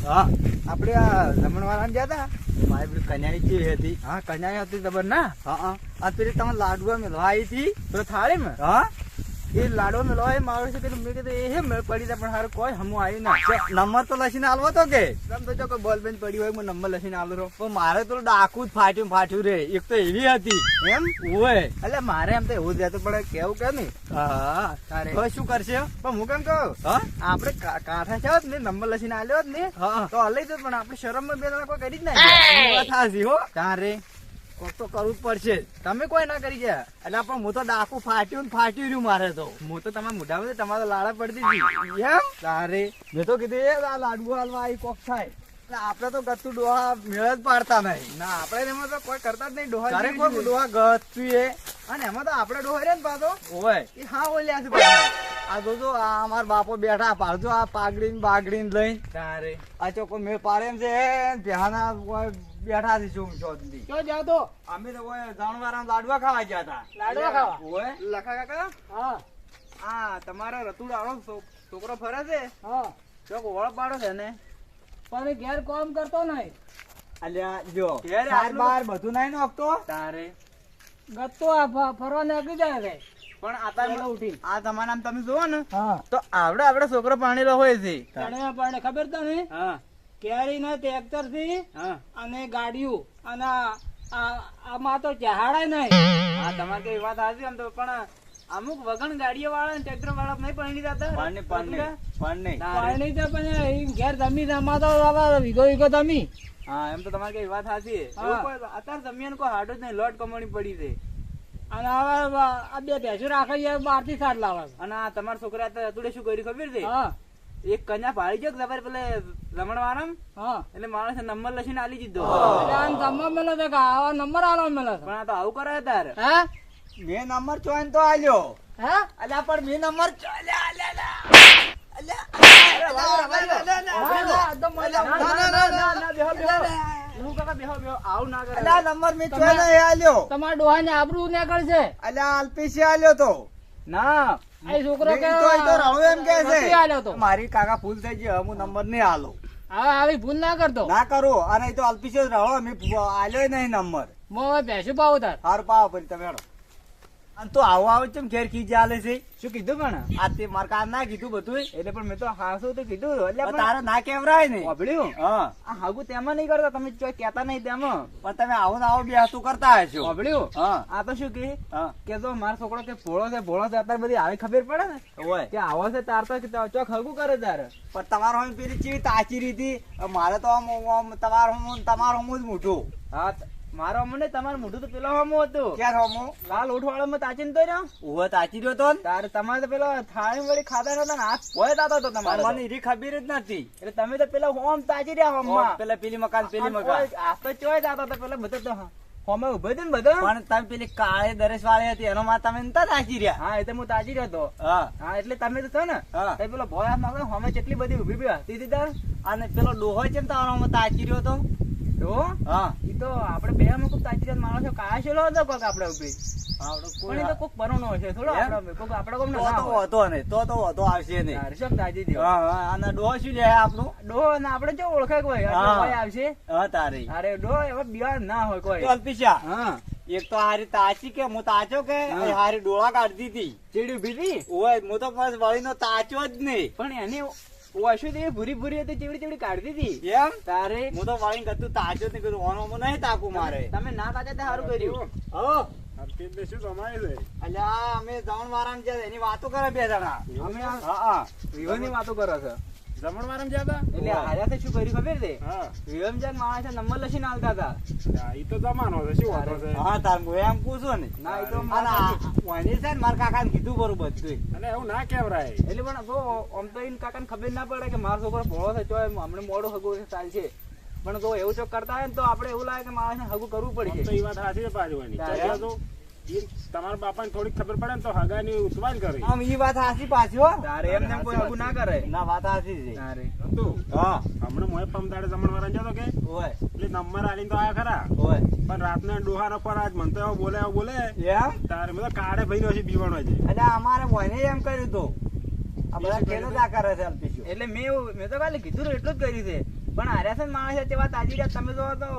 હા આપણે આ જમણવાળા ગયા હતા. મારી પેલી કન્યાની કેવી હતી? હા કન્યા હતી ખબર ના. હા આ પેલી તમે લાડવા મેળવા આવી હતી પેલો થાળી માં. હા એ લાડવા મેળવા એ મારો છે પેલું મેં કીધું એ મેળ પડી જાય પણ હારું કોઈ હમું આવી ના. નંબર તો લખીને આલવો તો કે તમે તો જો કોઈ બોલ બેન પડી હોય હું નંબર લખીને આલું રહો. પણ મારે તો ડાકું જ ફાટ્યું રે. એક તો એવી હતી એમ ઓય. એટલે મારે એમ તો એવું જ રહેતું પડે કેવું કે નહીં. હા તારે હવે શું કરશે? પણ હું કેમ કહું હા આપણે કાંઠા છે હોત ને નંબર લખીને આલ્યો હોત ને હા તો હલાઈ જત પણ આપણે શરમ માં બે જણા કોઈ કરી જ ના. વાત હાચી હો. તારે કોક તો કરવું જ પડશે. તમે કોઈ ના કરી ગયા. એટલે પણ હું તો ડાકું ફાટ્યું રહ્યું મારે તો. હું તો તમારા મોઢામાં તમારા લાડા પડતી હતી. એમ તારે મેં તો કીધું એ આ લાડુ હાલવા આવી કોક થાય. એટલે આપડે તો ગતું ડોહા મેળ જ પાડતા નહીં. ના આપણે એમાં તો કોઈ કરતા જ નહીં. ડોહા તારે જેવી કોક જ ડોહા ગતું એ અને એમાં તો આપણે ડોહા રે ને પાછો ઓય. એ હા ઓલ્યા છે પાછા. આ જોજો આ અમાર બાપો બેઠા પાડજો આ પાઘડીને બાગડીને લઈને. તારે આ ચોખ્ખો મેળ પાડે એમ છે બેહાના બેઠા છે શું ચોથી. ક્યો જાવ તો અમે તો જાણવાના લાડવા ખાવા ગયા હતા. લાડવા ખાવા? ઓય. લખા કાકા હા હા તમારા રતુડાળો છોકરો ફરે છે. હા ચોક ઓળખ પાડો છે ને પણ ઘેર કામ કરતો નહીં. અલ્યા જો ઘેર સાર આટલું- બાર બધું નહીં નોખતો. તારે ગત્તો આ ફરવા નીકળી જાય છે. પણ આ તાર ઉઠી આ તમારા તમે જોવો ને હા તો આપણે છોકરો પાણીલો હોય છે. પણ ખબર તને હા કેરી ના ટ્રેક્ટર થી હા અને ગાડીઓ અને આમાં તો ચહાડાય નહીં. હા તમારે કઈ વાત સાચી આમ તો પણ અમુક વગણ ગાડીઓ વાળા ટ્રેક્ટર વાળા નહીં પરણી જતા પાણી તો પણ ઈ ઘેર જમી આમાં તો હવે વીઘો વીઘો જમી. હા એમ તો તમારી કઈ વાત સાચી છે. હા. એવું કોઈ અત્યારે જમીન કોઈ હાડો જ નહીં લોટ કમાણી પડી છે. અને હવે આ બે ભેંસો રાખે છે બહાર થી સાર લાવે છે. અને આ તમારા છોકરા અત્યારે શું કર્યું ખબર છે? હા એક કન્યા ભાળી ગયો તમારે પેલે રમણવાળા હા એટલે માણસે નંબર લખીને આલી દીધો. એટલે આને જમવા મળે છે કે આવા નંબર આલવા મળે છે. પણ આ તો આવું કરે તારે. હે મેં નંબર ચોઈન તો આલ્યો. હે અલ્યા પણ મેં નંબર નંબર મેં ચોઈન આલ્યો. તમારા ડોહા ને આબરૂ નીકળ છે. અલ્યા અલ્પેશી આલ્યો તો. ના આ છોકરો કે તો ઈ તો રાહુલ એમ કે છે. નથી આલ્યો તો. મારી કાકા ભૂલ થઈ ગઈ, હું નંબર નહીં આલો. હવે આવી ભૂલ ના કરતો. ના કરો અને ઈ તો અલ્પેશી રહો મેં આલ્યો નહીં નંબર. હું હવે ભેંસું પાવું તાર. હારું પાવો પછી તમે હેડો. અને તો આવો આવો ચમ ઘેર ખીજ આલે છે. શું કીધું પણ આ તે મારા કાકા ના કીધું બધું. એટલે પણ મેં તો હાસું તો કીધું એટલે પણ પણ તારે ના કેવરાય ને. સાંભળ્યું? હા આ હાગુ તેમાં નહીં કરતા તમે ચોય કહેતા નહીં તેમાં. પણ તમે આવો ને આવો બે હાથું કરતા હશો. સાંભળ્યું? હા આ તો શું કે હા કે જો મારો છોકરો કે ભોળો છે અત્યારે બધી આવી ખબર પડે ને હોય. કે આવો છે તાર તો ચોક હગું કરે તારે. પણ તમારો હમ પેલી ચીવી તાચી રીતી મારે તો તમારો હમ જ મોટું. હા મારો અમને તમારું મોઢું તો પેલો હમો હતું ક્યારે હમો લાલ ઓઠ વાળો માં તાચીને તો રહ્યો. ઉભો તાચી રહ્યો તો ને? તારે તમારે તો પેલો થાળી વળી ખાતા નતા ને હાથ ભોય તાતો હતો તમારે તો. મને એરી ખબર જ નથી. એટલે તમે તો પેલા હોમ તાચી રહ્યા હોમમાં. પેલા પેલી મકાન પેલી મકાન. આ તો ચોય જાતો હતો પેલા બધો તો હોમે ઉભો હતો ને બધો. પણ તમે પેલી કાળી દરેશ વાળી હતી એનો માં તમે નતા તાચી રહ્યા. હા એ તો હું તાચી રહ્યો હતો. હા હા એટલે તમે તો છો ને હા. તો પેલો ભોય હાથ નાખો હોમે કેટલી બધી ઉભી બી હતી હતી તાર. અને પેલો ડોહો છે ને તારો હમણાં તાચી રહ્યો તો. તો હા ઈ તો આપણે બે માં ખૂબ તાચી રહ્યા માણસો કાશેલો હતો કોક આપણે ઉભી. પણ એ તો કોક પરોનો હશે થોડો એમ? આપણે કોક આપણે કોમ તો ના તો હોય. વાંધો નહીં તો વાંધો આવશે નહીં. તારે શું તાજી દ્યો. હા હા અને ડોહો શું લે આપણું? ડોહો ને આપણે જો ઓળખે કોઈ એટલે હા. કોઈ આવશે. હા તારી અરે ડોહો એવા બિયાર ના હોય કોઈ. તો અલ્પેશા હા એક તો હારી તાચી કે હું તાચો કે હા. એ હારી ડોળા કાઢતી હતી. ચીડી ઉભી હતી. ઓય હું તો બસ વળીનો તાચો જ નહીં. પણ એની ઓછું તે ભૂરી ભૂરી હતી ચીવડી ચીવડી કાઢતી હતી. એમ તારે હું તો વળીને કતું તાચો જ નહીં કીધું ઓનો હું નહીં તાકું મારે. તમે ના તાચા તે સારું કર્યું. હો શું કમાય છે? અલ્યા અમે જાણ વાળા છે એની વાતો કરે બે જણા. અમે આ હા હા વિવાહની વાતો કરો છો. જમણવારમાં જ્યાં એટલે હાર્યા તે શું કર્યું ખબર છે? હતા? હા. વિવાહ જાન માણસે નંબર લખીને આલતા હતા. આ ઈ તો જમાનો છે, શું વાંધો છે? હા તાર હું એમ પૂછો ને. ના એ તો અને વળી છે ને મારા કાકાને કીધું બરું બધું. અને એવું ના કેવરાય. એટલે પણ જો આમ તો એને કાકાને ખબર ના પડે કે મારો છોકરો ભોળો છે ચોય હમણાં મોડું હગું છે ચાલશે. પણ જો એવું ચોક કરતા હોય ને તો આપણે એવું લાગે કે માણસને હગું કરવું આમ તો પડશે. ઈ વાત સાચી છે પાછળની. તારે? ચાલ્યા તો ઈ તમારા બાપાને થોડીક ખબર પડે ને તો હગાની ઉતવાન કરે. આમ ઈ વાત હાસી પાછી હો. તારે એમને કોઈ હગું ના કરે. ના વાત હાસી છે. તારે હતું. હા હમણાં મોએ પમદાડે જમણવારમાં જતો કે ઓય એટલે નંબર આલીને તો આયા ખરા. ઓય પણ રાતના ડોહાનો પર આજ મને તો એવો બોલે એમ તારે મેં તો કાળે ભાઈ નો બીવાનો છે. એટલે અમારે બોને એમ કર્યું તું. આ બધા ખેલો જ આ કરે છે અલ્પેશુ. એટલે મેં તો ખાલી કીધું એટલું જ કર્યું છે પણ હાર્યા છે ને માણસ છે તેવા તાજી રહ્યા તમે જો તો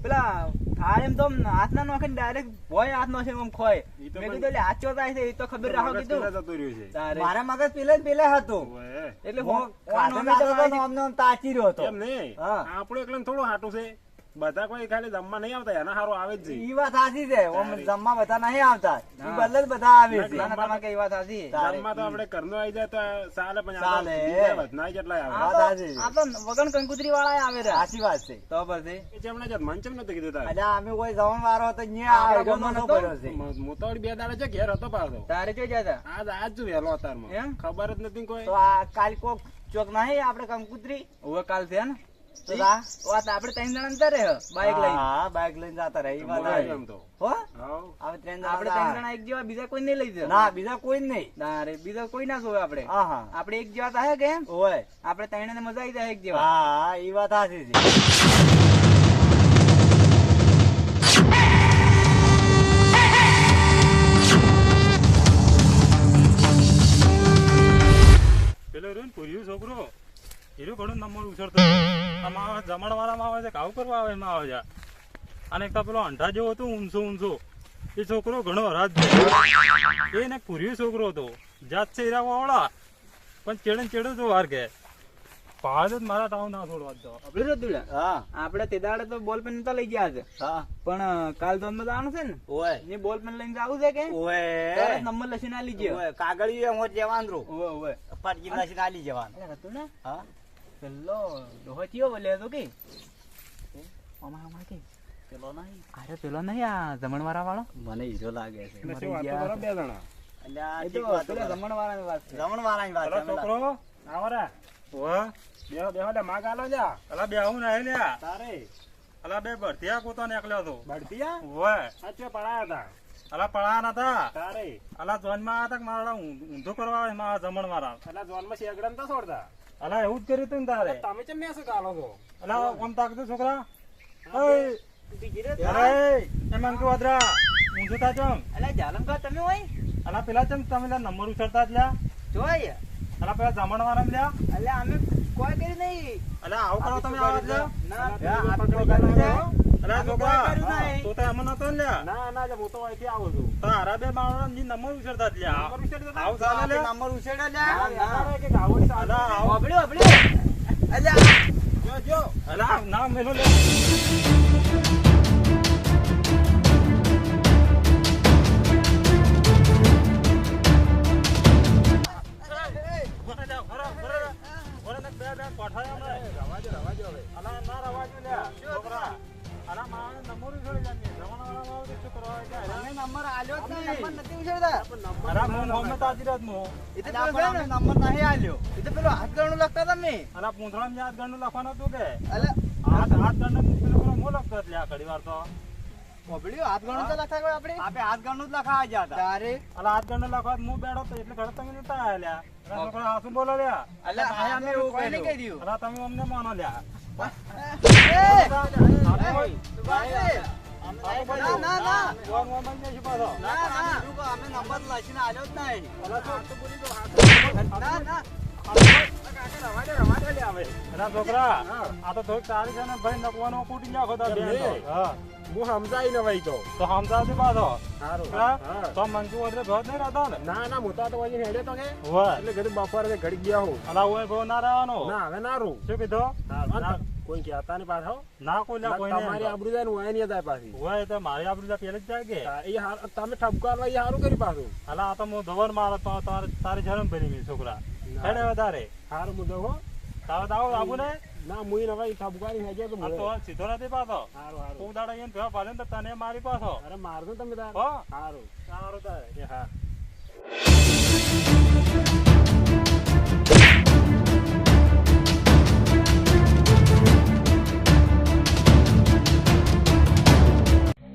પેલા થાળ એમ તો આમ હાથ ના નાખે ડાયરેક્ટ ભોય હાથ નો છે એમ ખોય ઈ તો મેં કીધું હાથ ચોતાય છે એ તો ખબર રાખો મગજ કીધું પેલા જતું રહ્યું છે. તારે. મારા મગજ પેલે હતું ઓય. એટલે હું હું ખાધો ખાધો તો આમને આમ તાચી રહ્યો હતો એમ નહીં હા. આપણું એકલું થોડું હાટું છે બધા કોઈ ખાલી જમવા નહીં આવતા એના હારું આવે જ છે. ઈ વાત સાચી છે ઓમ તારી. જમવા બધા નહીં આવતા ઈ હા. બદલે જ બધા આવે છે ના, ના, તમારે કઈ વાત સાચી. તારે. જમવા તો આપણે ઘરનું આવી જાય તો ચાલે પણ ચાલે. આપણે વધનાય કેટલાય આવે. વાત સાચી. આ તો વગણ કંકુતરી વાળા આવે રહ્યા સાચી વાત છે તો પછી એ જેમણે જ મન ચમ નતું કીધું તારે. અલ્યા અમે કોઈ જમણ વાળો હતો ન્યા આપણા આઈટમ ગામનો નતો નતો? પડ્યો છે હું તો વળી બે દાડા છે ઘેર હતો પાછો. તારે ચો જતા આજ જ વહેલો અતારમાં. એમ? ખબર જ નથી કોઈ. તો આ કાલ કોક ચોક નહીં આપણે કંકુતરી હવે કાલ છે ને તો જા. વાત આપણે 3 જણા અંતર રહે બાઈક લઈને હા બાઈક લઈને જતા રહે ઈ વાત બોલાય સાચી. એમ તો. હો હાવ. હવે ટ્રેન આપણે 3 જણા એક જેવા બીજા કોઈ નહીં લઈ જાય ના બીજા કોઈ જ નહીં તારે બીજા કોઈ ના જોવે આપણે હા હા આપણે એક જેવા થાય કે એમ ઓય આપણે ત્રણે ને મજા આવી જાય એક જેવા હા હા ઈ વાત સાચી છે પેલો રહ્યો ને પૂર્યું છોકરો એનું ઘણું નંબર ઉછળતો આમાં આવે જમણવાળામાં આવે છે ઘાવ કરવા આવે એમાં આવે છે અને એક તો પેલો અંઠા જેવો હતો ઊંચો એ છોકરો ઘણો હરાજ છે એને પૂર્યું છોકરો હતો જાત છે હીરા વાળા પણ ચેડે તો વાર કે પહાડ જ મારા ટાઉન ના છોડવા દો આપણે શું દુડા હા આપણે તે દાડે તો બોલ પેન નતા લઈ ગયા છે હા પણ કાલ તો અમે જવાનું છે ને ઓય એ બોલ પેન લઈને જવું છે કે ઓય તરત નંબર લખીને આલી ગયો ઓય કાગળિયું એમ જ જવાનું રો ઓવે ઓવે પરજી નાખીને આલી જવાનું અરે હતું ને હા પેલો ડોહો ચિયો બોલ્યો હતો કે અમાર કે પેલો નહીં અરે પેલો નહીં આ જમણવાળા વાળો મને હીરો લાગે છે એટલે શું વાતો કરો બે જણા. અલ્યા એ આ ચીક તો વાતો પેલા કરે. જમણવાળાની વાત છે જમણવાળાની વાત પેલો છે, છોકરો આવો રે. ઓહ બેહો બેહો લે માગ આલો લ્યા. અલા બે આવું ના લ્યા તારે અલા બે ભરતિયા કોતો નીકળ્યો હતો બળદિયા? ઓય આ ચો પડાયા હતા. અલા પળા નતા તારે અલા જોનમાં આવ્યા તા કે મારા ઊંધું કરવા આવે મારા જમણ મારા એટલે જોનમાં શેગડા નતા છોડતા. અલા એવું જ કર્યું તું ને તારે તમે ચમ મેસું ગાલો છો? અલા આમ તાકતું છોકરા ઓય અરે એ મંકુ વાદરા ઊંધું તા ચમ અલા જાલમ કા તમે હોય અલા પેલા ચમ તમે લા નંબર ઉછળતા જ લ્યા જોય અલા પેલા જમણ વાળા લ્યા અલ્યા અમે કોઈ કરી નહીં અલા આવું કરો તમે આવા જ લ્યા ના આ પકડો કર્યું છે? અલા છોકરા કર્યું નહીં. તો તો એમ નતો ને લ્યા ના ના હું તો અહીંથી આવું છું. તો હારા બે માણસ ની નંબર ઉછળતા જ લ્યા નંબર ઉછેડી દેતા? આવું તો ચાલે આપણે લ્યા નંબર ઉછેડે ના, લ્યા. ના રે કે ગાવડી ચાલતી અલા હતી. આવો અબડ્યો અલ્યા જો જો અલા ના મેલો લ્યા અમે નંબર આલ્યો જ નહીં. નંબર નથી ઉછળતા એ તો અલ્યા, પેલો પણ છે ને અમે નંબર નહીં આલ્યો એ તો પેલો હાથ ગણું લખતા હતા મેં લખવાનું હતું કે અલ્યા હાથ ગણનું પેલું પેલો મો લખતો જ લ્યા ઘડી વાર તો બબડ્યો હાથ ગણું તો લખતા હોય આપણે આપણે હાથ ગણનું જ લખાવા ગયા હતા તારે અલા હાથ ગણનું લખવા હું બેઠો તો એટલે ઘરે તમે નતા આયા લ્યા અલા છોકરા હાસુ બોલો લ્યા અલ્યા હા, અમે એવું કોઈને કર્યું. કહી દીધું અલા તમે અમને માનો લ્યા ના ના ના ફોન વોન બંધ નહીં પાછો ના ના બીજું કોઈ અમે નંબર લખીને આલ્યો જ નહીં. ના ના અલા છોકરા આ તો થોડીક તારીખ છે ને ભાઈ નકવાનો કૂટી નાખો તા બેન તો. હા હું સમજાઈ ને ભાઈ તો તો સમજાવતી પાછો સારું હા? હા. તો મંજુ એટલે ભેદ નહીં રહેતો ને ના ના હું તો વળી હેડ્યો તો કે હોય એટલે ઘડી બપોરે ઘડી ગયા હું અલા હોય બહુ ના રહેવાનો ના હવે ના રૂ શું કીધું ના. કોઈ કહેતા નહીં પાછો ના કોઈ લ્યા કોઈ તમારી નહીં આબરૂ જાય ને હું નહીં જાય પાછી હોય તો મારી આપણે પેલે જ જાય કે એ તમે ઠપકારવા એ સારું કર્યું પાછું અલા આ તો હું ધવન મારો તો તારી શરમ ભરી ગઈ છોકરા હેડે વધારે સારું મુદ્દો હો તારે તો આવું આવું ને ના મુઈ ને ભાઈ ઠપકારી હેજો તો આ તો સીધો નથી પાછો સારું સારું તું દાડા અહીંયા ભેવા પાડે ને તો તને મારી પાછો અરે મારજો તમે તાર હો સારું સારું તારે એ હા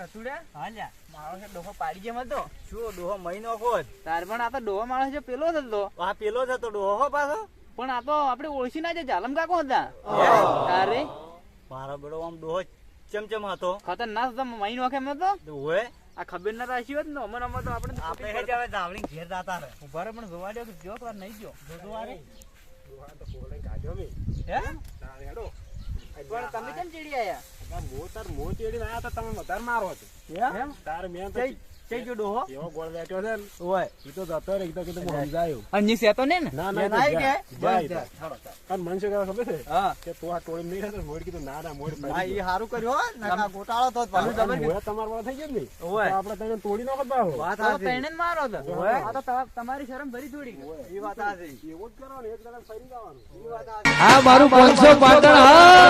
રતુડા હા લ્યા. મારો છે ડોહો પાડી જેમ હતો શું ડોહો મહિનો ખોદ તાર પણ આ તો ડોહો માણસ છે પેલો જ હતો આ પેલો જ હતો ડોહો પાછો પણ આ તો આપણે ઓળખી ના છે જાલમ કાકો હતા તારે મારો બેડો આમ ડોહો ચમચમ હતો ખતરનાક હતો મહિનો વખત હતો ડોહે આ ખબર ના રાશી હોત ને અમર અમર તો આપણે આપણે હે જ હવે જાવણી ઘેર જાતા રહે ઉભા રહે પણ જોવા દો કે જો તો નહીં જો જોવા રે તો બોલે કાઢ્યો મે હે ના હેડો પણ તમે કેમ ચીડી આયા? મો ચેડીને આયા તો તમે વધારે મારો છો. એમ? તારે મેં તો કઈ જો ડોહો એવો ગોળ બેઠો છે ને, ઓય ઈ તો જતો રે, ઈ તો કીધું હું સમજાયું. અન્ય સેતો ને ને? ના, મેં ના, નાઈ જા, ગયા? જા ઈ તો. અને મને શું કહેવાય ખબર છે? હા કે તું આ ટોળી નહીં રહેતો, મોડ કીધું ના, ના, મોડ હા પડી ઈ ગયો. હારું કર્યું હો નકા ગોટાળો તો જ પાછો. અને મોએ તમારા વાળા થઈ ગયો ને, ઓય. તો આપણે તને તોડી નાખો બાહો. વાત તો સાચી. તઈને જ મારો તો. ઓય. આ તો તમારી શરમ ભરી થોડી. ઈ વાત સાચી. એવું જ કરવાનું, એક જણા ફરી જવાનું. ઈ વાત સાચી. આ મારું 500 પાટણ હા